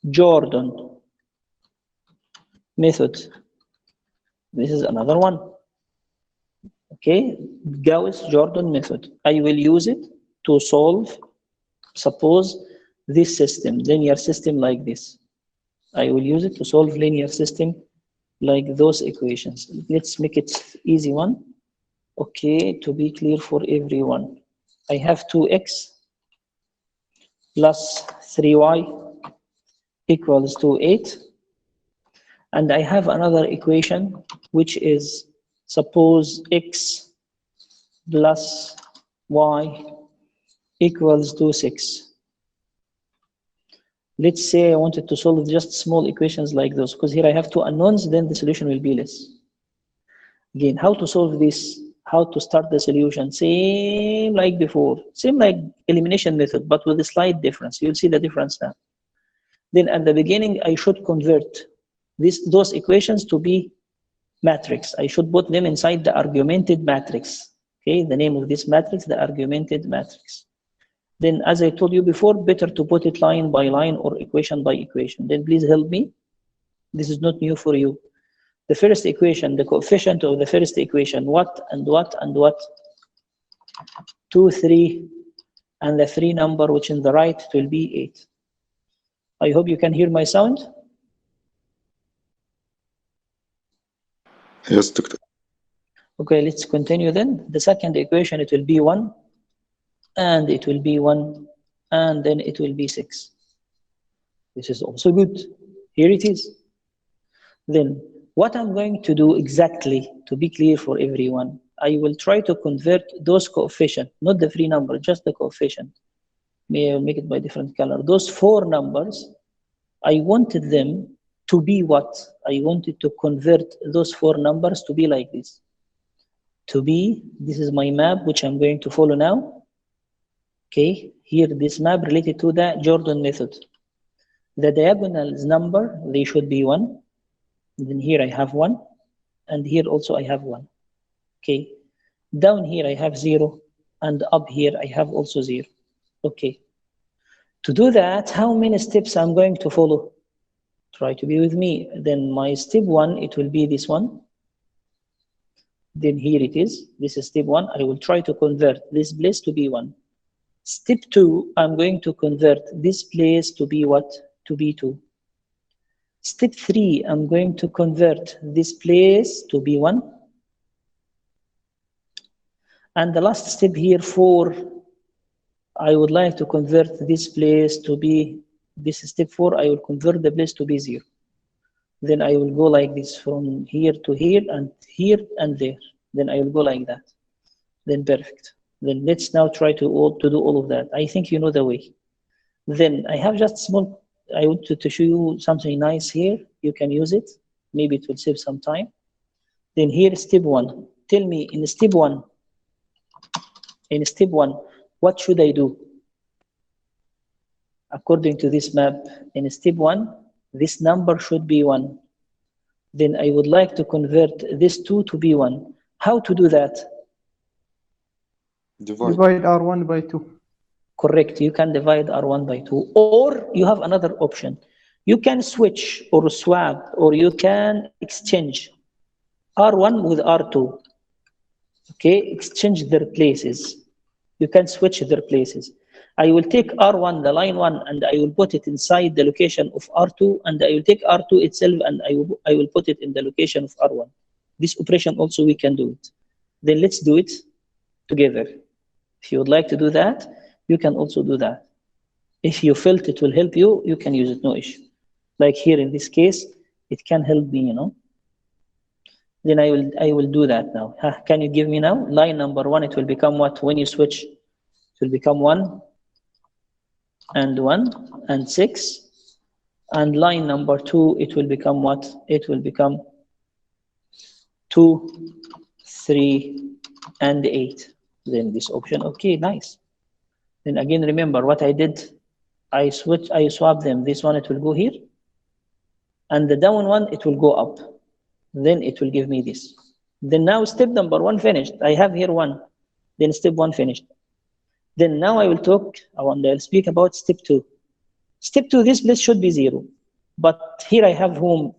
Jordan method. This is another one. Okay, Gauss-Jordan method. I will use it to solve, suppose, this system, linear system like this. I will use it to solve linear system like those equations. Let's make it easy one. Okay, to be clear for everyone. I have 2x plus 3y equals to 8. And I have another equation, which is suppose x plus y equals to 6. Let's say I wanted to solve just small equations like those, because here I have two unknowns, then the solution will be less. Again, how to solve this, how to start the solution, same like before, same like elimination method, but with a slight difference. You'll see the difference now. Then at the beginning, I should convert those equations to be matrix. I should put them inside the argumented matrix. Okay, the name of this matrix, the argumented matrix. Then, as I told you before, better to put it line by line or equation by equation. Then please help me. This is not new for you. The first equation, the coefficient of the first equation, what and what and what? 2, 3, and the 3 number which in the right, it will be 8. I hope you can hear my sound. Yes, Doctor. Okay, let's continue then. The second equation, it will be 1, and it will be 1, and then it will be 6. This is also good. Here it is. Then, what I'm going to do exactly, to be clear for everyone, I will try to convert those coefficients, not the free number, just the coefficient. May I make it by different color? Those 4 numbers, I wanted them to be what? I wanted to convert those 4 numbers to be like this. To be, this is my map, which I'm going to follow now. Okay, here this map related to the Jordan method. The diagonals number, they should be 1. Then here I have 1, and here also I have 1. Okay, down here I have 0, and up here I have also 0. Okay, to do that, how many steps I'm going to follow? Try to be with me. Then my step 1, it will be this one. Then here it is. This is step 1. I will try to convert this place to be 1. Step 2, I'm going to convert this place to be what? To be 2. Step 3, I'm going to convert this place to be 1. And the last step here, 4, I would like to convert this place to be, this is step 4, I will convert the place to be 0. Then I will go like this from here to here and there. Then I will go like that. Then perfect. Then let's now try to do all of that. I think you know the way. Then I have just small, I want to show you something nice here. You can use it. Maybe it will save some time. Then here is step 1. Tell me in step 1, what should I do? According to this map, in step 1, this number should be 1. Then I would like to convert this 2 to be 1. How to do that? Divide R1 by 2. Correct. You can divide R1 by 2. Or you have another option. You can switch or swap, or you can exchange R1 with R2. Okay, exchange their places. You can switch their places. I will take R1, the line 1, and I will put it inside the location of R2, and I will take R2 itself, and I will put it in the location of R1. This operation also we can do it. Then let's do it together. If you would like to do that, you can also do that. If you felt it will help you, you can use it, no issue. Like here in this case, it can help me, you know. Then I will do that now. Can you give me now? Line number 1, it will become what? When you switch, it will become 1 and 1 and 6. And line number 2, it will become what? It will become 2, 3, and 8. Then this option, okay, nice. Then again, remember what I did. I swap them. This one, it will go here. And the down one, it will go up. Then it will give me this. Then now step number 1 finished. I have here 1. Then step 1 finished. Then now I will speak about step 2. Step 2, this place should be 0. But here I have whom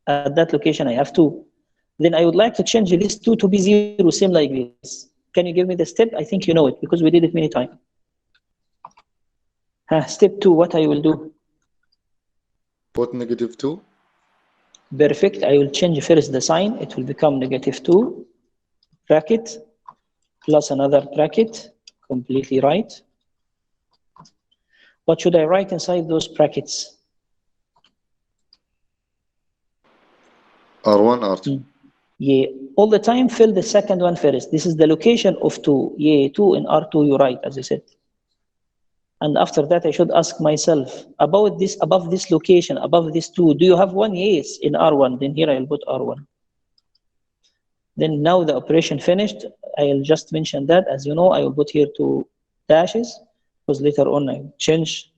at that location I have 2. Then I would like to change this 2 to be 0, same like this. Can you give me the step? I think you know it because we did it many times. Step 2, what I will do? Put -2. Perfect. I will change first the sign. It will become -2 bracket plus another bracket. Completely right. What should I write inside those brackets? R1, R2. Yeah, all the time fill the second one first. This is the location of 2. Yeah, 2 in R2 you write, as I said. And after that, I should ask myself about this, above this location, above this 2. Do you have 1? Yes, in R1. Then here I'll put R1. Then now the operation finished. I'll just mention that, as you know, I will put here 2 dashes because later on I will change.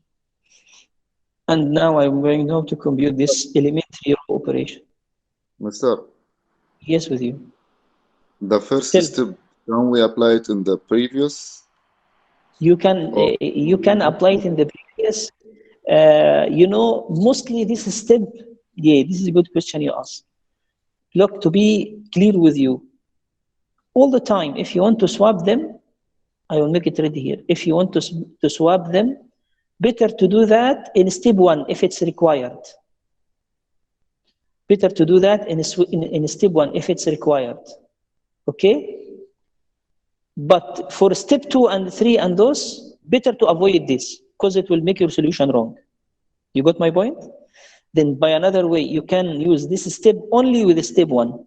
And now I'm going now to compute this elementary row operation. Mister, Yes, with you. the first step, can we apply it in the previous? You can apply it in the previous. You know, mostly this step. Yeah, this is a good question you ask. Look, to be clear with you, all the time, if you want to swap them, I will make it ready here. If you want to swap them, better to do that in step 1 if it's required. Better to do that in step 1 if it's required. Okay? But for step 2 and 3 and those, better to avoid this because it will make your solution wrong. You got my point? Then by another way, you can use this step only with step 1.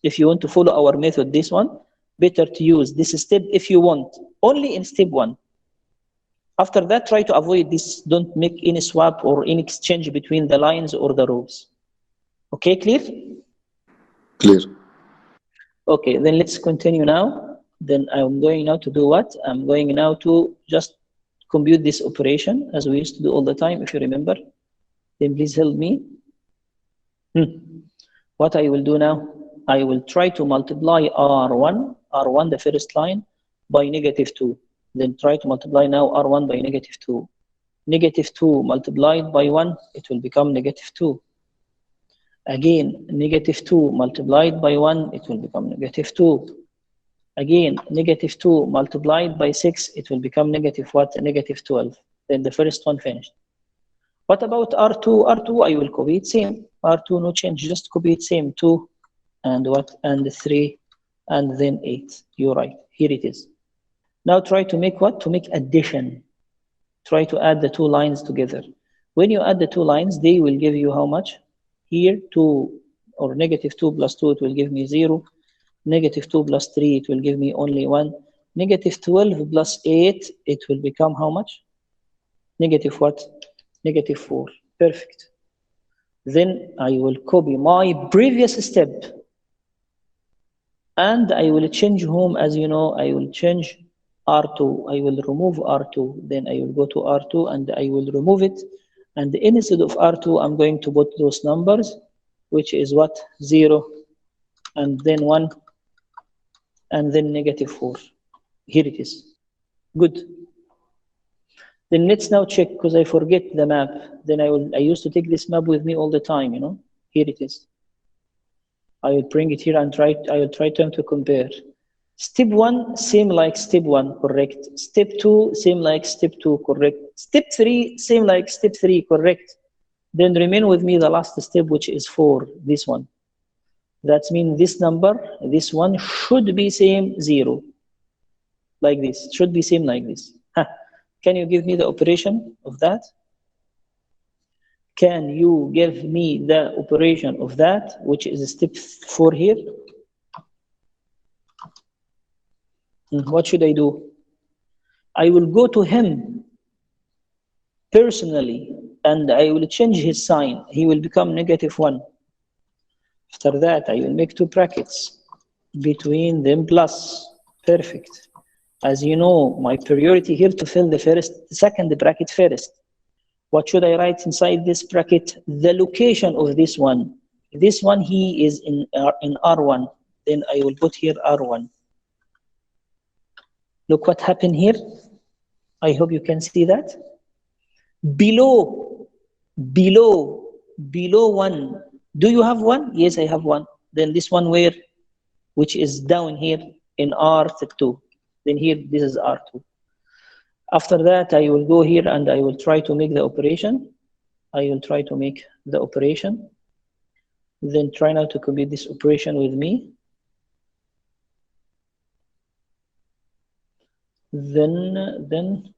If you want to follow our method, this one, better to use this step if you want, only in step 1. After that, try to avoid this. Don't make any swap or any exchange between the lines or the rows. Okay, clear? Clear. Okay, then let's continue now. Then I'm going now to do what? I'm going now to just compute this operation as we used to do all the time, if you remember. Then please help me. What I will do now, I will try to multiply R1, the first line, by -2. Then try to multiply now R1 by -2. -2 multiplied by 1, it will become -2. Again, -2 multiplied by 1, it will become -2. Again, -2 multiplied by 6, it will become -12. Then the first one finished. What about R2? R2, I will copy it same. R2, no change, just copy it same. 2 and what? And 3 and then 8. You're right. Here it is. Now try to make what? To make addition. Try to add the 2 lines together. When you add the 2 lines, they will give you how much? Here, 2 or -2 plus 2, it will give me 0. -2 plus 3, it will give me only 1. -12 plus 8, it will become how much? Negative what? -4. Perfect. Then I will copy my previous step. And I will change whom, as you know, I will change R2. I will remove R2. Then I will go to R2 and I will remove it. And instead of R2, I'm going to put those numbers, which is what? 0, and then 1, and then -4. Here it is. Good. Then let's now check, because I forget the map. Then I used to take this map with me all the time, you know. Here it is. I will bring it here and I will try to compare. Step 1, same like step 1, correct. Step 2, same like step 2, correct. Step 3, same like step 3, correct. Then remain with me the last step, which is 4, this one. That means this number, this one should be same 0. Like this, should be same like this. Can you give me the operation of that? Can you give me the operation of that, which is step 4 here? What should I do? I will go to him personally and I will change his sign. He will become -1. After that, I will make 2 brackets between them plus. Perfect. As you know, my priority here to fill the second bracket first. What should I write inside this bracket? The location of this one. This one, he is in R1. Then I will put here R1. Look what happened here. I hope you can see that. below 1. Do you have 1? Yes, I have 1. Then this one where? Which is down here in R2. Then here, this is R2. After that, I will go here and I will try to make the operation. Then try now to compute this operation with me. Then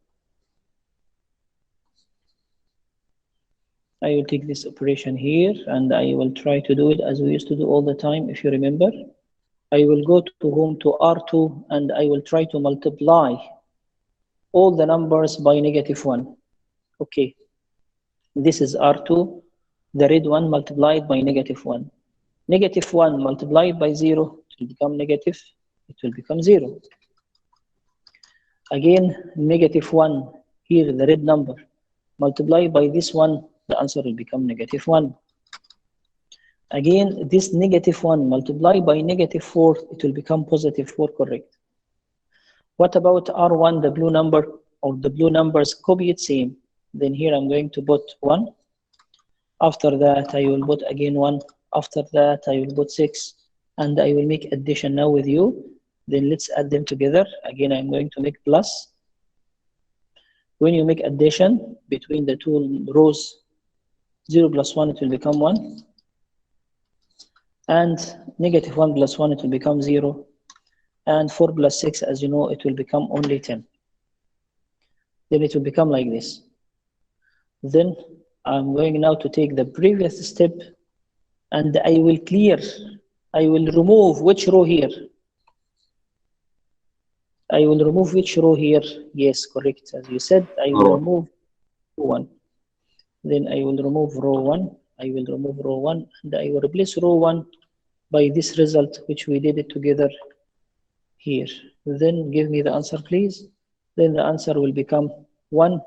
I will take this operation here and I will try to do it as we used to do all the time, if you remember. I will go to home to R2 and I will try to multiply all the numbers by -1. Okay, this is R2, the red one multiplied by -1. -1 multiplied by 0, it will become negative, it will become 0. Again, -1, here the red number, multiplied by this one, the answer will become -1. Again, this -1 multiplied by -4, it will become +4, correct. What about R1, the blue number, or the blue numbers? Copy it, same. Then here I'm going to put 1. After that, I will put again 1. After that, I will put 6. And I will make addition now with you. Then let's add them together. Again, I'm going to make plus. When you make addition between the two rows, 0 plus 1, it will become 1. And -1 plus 1, it will become 0. And 4 plus 6, as you know, it will become only 10. Then it will become like this. Then I'm going now to take the previous step and I will remove which row here? I will remove which row here? Yes, correct. As you said, I will remove row 1. Then I will remove row 1. I will remove row 1 and I will replace row 1 by this result, which we did it together here. Then give me the answer, please. Then the answer will become 1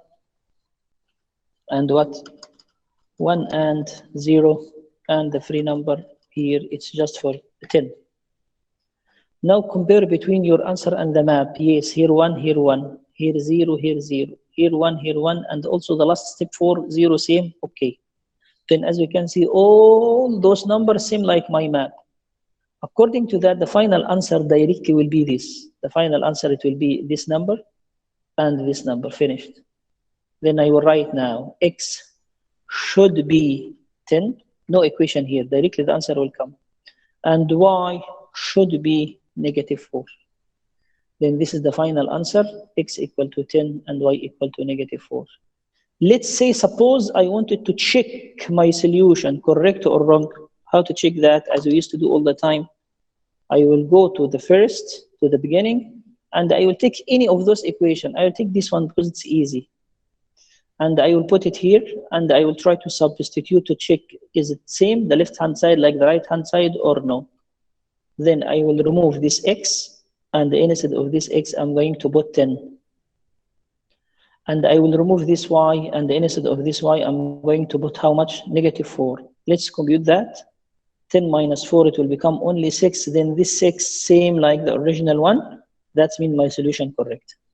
and what? 1 and 0, and the free number here, it's just for 10. Now compare between your answer and the map. Yes, here 1, here 1, here 0, here 0, here 1, here 1, and also the last step 4, 0, same. Okay. Then as you can see, all those numbers seem like my map. According to that, the final answer directly will be this. The final answer, it will be this number and this number, finished. Then I will write now, x should be 10. No equation here, directly the answer will come. And y should be -4. Then this is the final answer, x equal to 10 and y equal to -4. Let's say, suppose I wanted to check my solution, correct or wrong. How to check that? As we used to do all the time, I will go to the beginning, and I will take any of those equations. I will take this one because it's easy. And I will put it here, and I will try to substitute to check, is it same, the left-hand side like the right-hand side, or no? Then I will remove this x, and instead of this x, I'm going to put 10. And I will remove this y, and instead of this y, I'm going to put how much? -4. Let's compute that. 10 minus 4, it will become only 6. Then this 6, same like the original one. That means my solution correct.